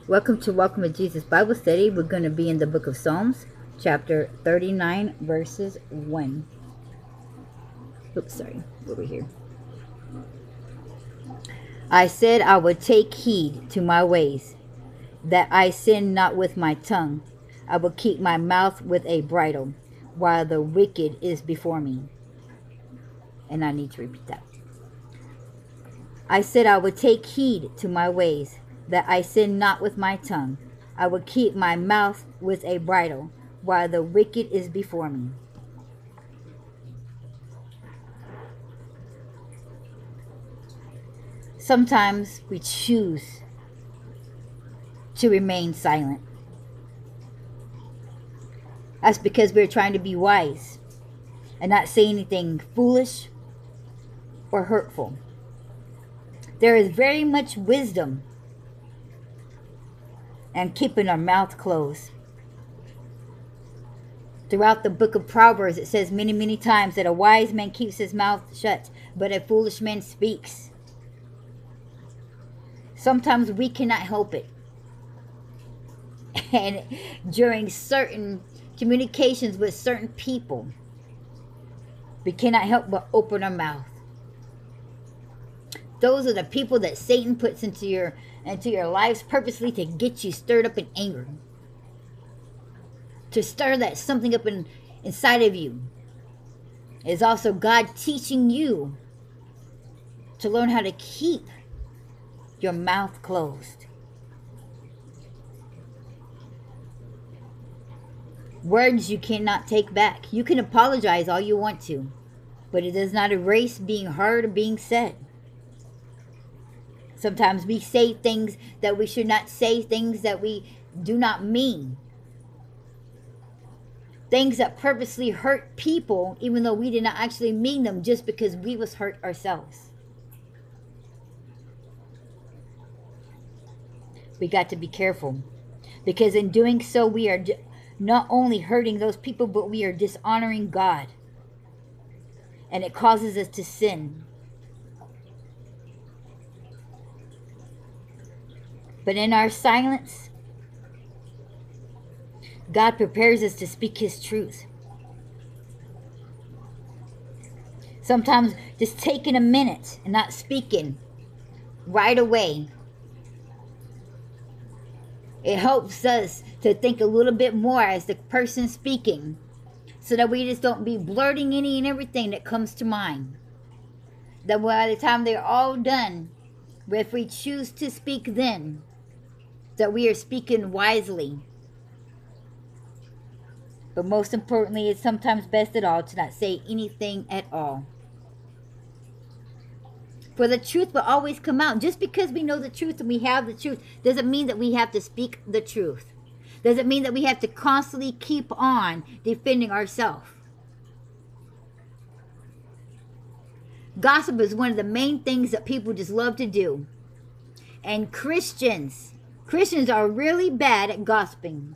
Welcome to Jesus Bible Study. We're going to be in the book of Psalms, chapter 39, verses 1. Oops, sorry, over here. I said I would take heed to my ways, that I sin not with my tongue. I will keep my mouth with a bridle, while the wicked is before me. And I need to repeat that. I said I would take heed to my ways, that I sin not with my tongue. I will keep my mouth with a bridle, while the wicked is before me. Sometimes we choose to remain silent. That's because we're trying to be wise and not say anything foolish or hurtful. There is very much wisdom in keeping our mouth closed. Throughout the book of Proverbs, it says many, many times that a wise man keeps his mouth shut, but a foolish man speaks. Sometimes we cannot help it. And during certain communications with certain people, we cannot help but open our mouth. Those are the people that Satan puts into your lives purposely to get you stirred up in anger, to stir that something up inside of you. It's also God teaching you to learn how to keep your mouth closed. Words you cannot take back. You can apologize all you want to, but it does not erase being heard or being said. Sometimes we say things that we should not say, things that we do not mean. Things that purposely hurt people, even though we did not actually mean them, just because we was hurt ourselves. We got to be careful, because in doing so, we are not only hurting those people, but we are dishonoring God. And it causes us to sin. But in our silence, God prepares us to speak His truth. Sometimes just taking a minute and not speaking right away, it helps us to think a little bit more as the person speaking, so that we just don't be blurting any and everything that comes to mind. That by the time they're all done, if we choose to speak then, that we are speaking wisely. But most importantly, it's sometimes best at all to not say anything at all. For the truth will always come out. Just because we know the truth and we have the truth doesn't mean that we have to speak the truth. Doesn't mean that we have to constantly keep on defending ourselves. Gossip is one of the main things that people just love to do. And Christians are really bad at gossiping.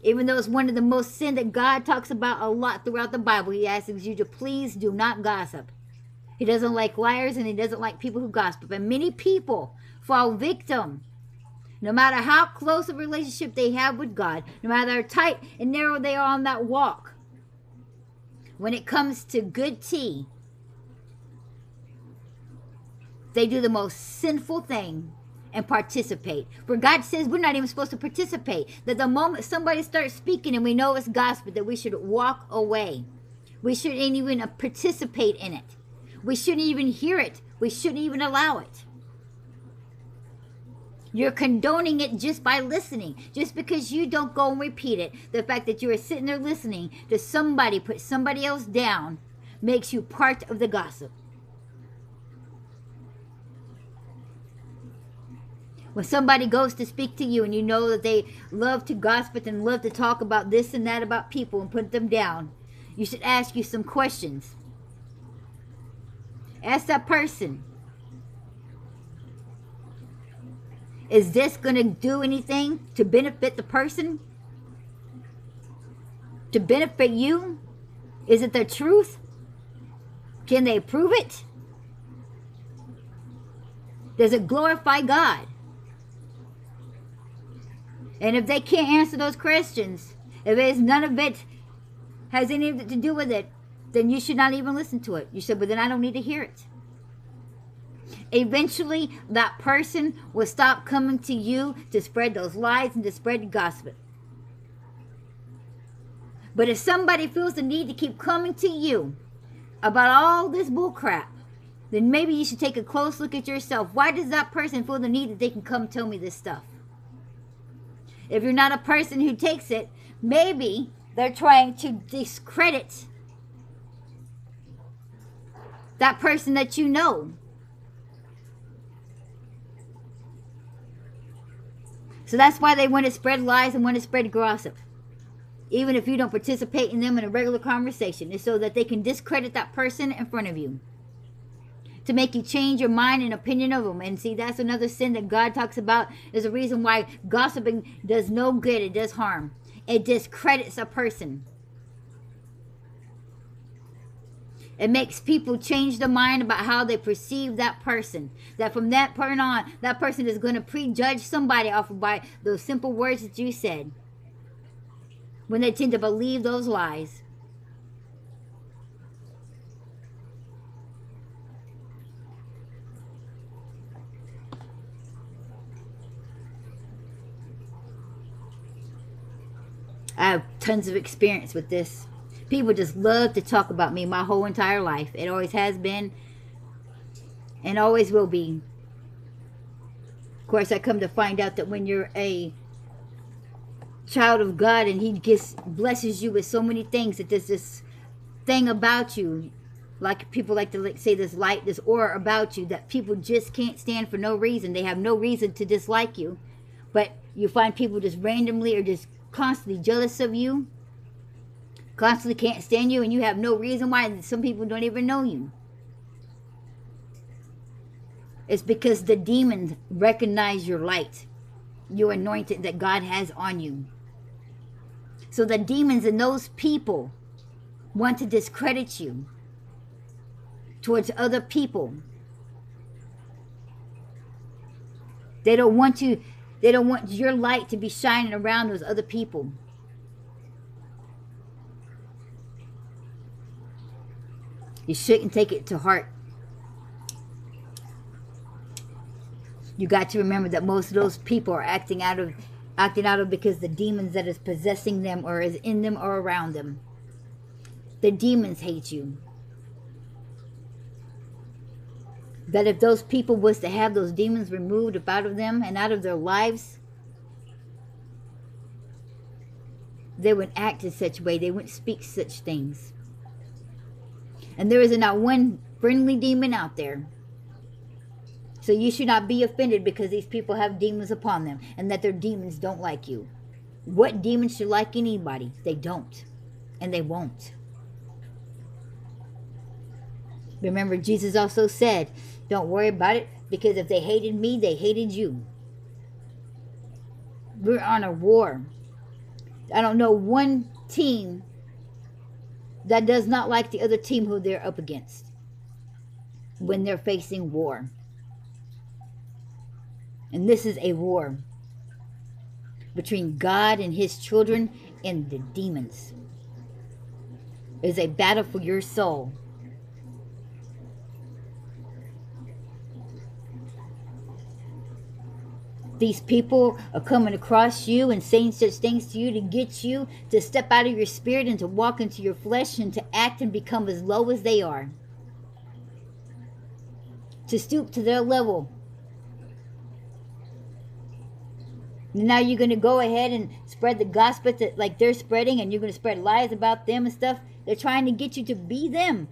Even though it's one of the most sin that God talks about a lot throughout the Bible, He asks you to please do not gossip. He doesn't like liars, and He doesn't like people who gossip. And many people fall victim, no matter how close a relationship they have with God, no matter how tight and narrow they are on that walk. When it comes to good tea, they do the most sinful thing and participate. For God says we're not even supposed to participate. That the moment somebody starts speaking and we know it's gospel, that we should walk away. We shouldn't even participate in it. We shouldn't even hear it. We shouldn't even allow it. You're condoning it just by listening. Just because you don't go and repeat it. The fact that you are sitting there listening to somebody put somebody else down makes you part of the gossip. When somebody goes to speak to you and you know that they love to gossip and love to talk about this and that about people and put them down, you should ask you some questions. Ask that person, is this going to do anything to benefit the person? To benefit you? Is it the truth? Can they prove it? Does it glorify God? And if they can't answer those questions, if it's none of it has anything to do with it, then you should not even listen to it. You said, but then I don't need to hear it. Eventually, that person will stop coming to you to spread those lies and to spread the gossip. But if somebody feels the need to keep coming to you about all this bull crap, then maybe you should take a close look at yourself. Why does that person feel the need that they can come tell me this stuff? If you're not a person who takes it, maybe they're trying to discredit that person that you know. So that's why they want to spread lies and want to spread gossip. Even if you don't participate in them in a regular conversation. It's so that they can discredit that person in front of you. To make you change your mind and opinion of them. And see, that's another sin that God talks about. Is a reason why gossiping does no good. It does harm. It discredits a person. It makes people change their mind about how they perceive that person. That from that point on, that person is going to prejudge somebody off of by those simple words that you said. When they tend to believe those lies. I have tons of experience with this. People just love to talk about me my whole entire life. It always has been and always will be. Of course, I come to find out that when you're a child of God and He blesses you with so many things, that there's this thing about you, like people like to say, this light, this aura about you, that people just can't stand for no reason. They have no reason to dislike you. But you find people just randomly or just constantly jealous of you. Constantly can't stand you, and you have no reason why. Some people don't even know you. It's because the demons recognize your light, your anointing that God has on you. So the demons and those people want to discredit you towards other people. They don't want your light to be shining around those other people. You shouldn't take it to heart. You got to remember that most of those people are acting out of because the demons that is possessing them or is in them or around them. The demons hate you. That if those people was to have those demons removed out of them and out of their lives, they wouldn't act in such a way. They wouldn't speak such things. And there isn't not one friendly demon out there. So you should not be offended because these people have demons upon them and that their demons don't like you. What demon should like anybody? They don't. And they won't. Remember, Jesus also said, don't worry about it, because if they hated me, they hated you. We're on a war. I don't know one team that does not like the other team who they're up against when they're facing war. And this is a war between God and His children and the demons. It is a battle for your soul. These people are coming across you and saying such things to you to get you to step out of your spirit and to walk into your flesh and to act and become as low as they are. To stoop to their level. Now you're going to go ahead and spread the gospel that like they're spreading, and you're going to spread lies about them and stuff. They're trying to get you to be them.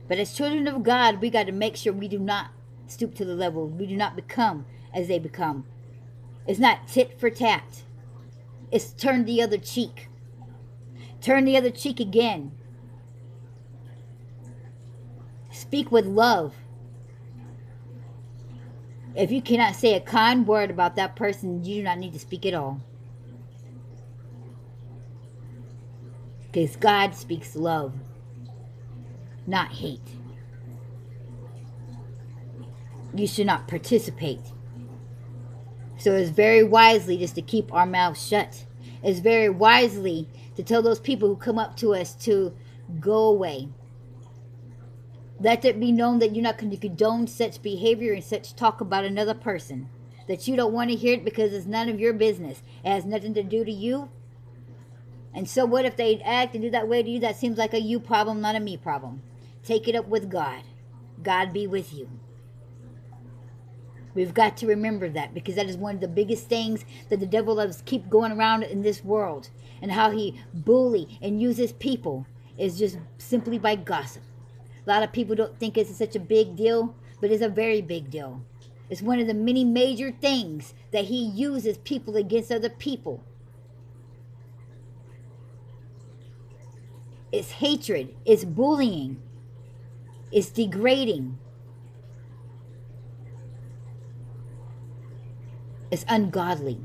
But as children of God, we got to make sure we do not stoop to the level. We do not become as they become. It's not tit for tat. It's turn the other cheek. Turn the other cheek again. Speak with love. If you cannot say a kind word about that person, you do not need to speak at all. Because God speaks love, not hate. You should not participate. So it's very wisely just to keep our mouths shut. It's very wisely to tell those people who come up to us to go away. Let it be known that you're not going to condone such behavior and such talk about another person. That you don't want to hear it because it's none of your business. It has nothing to do to you. And so what if they act and do that way to you? That seems like a you problem, not a me problem. Take it up with God. God be with you. We've got to remember that, because that is one of the biggest things that the devil loves to keep going around in this world. And how he bully and uses people is just simply by gossip. A lot of people don't think it's such a big deal, but it's a very big deal. It's one of the many major things that he uses people against other people. It's hatred. It's bullying. It's degrading. It's ungodly.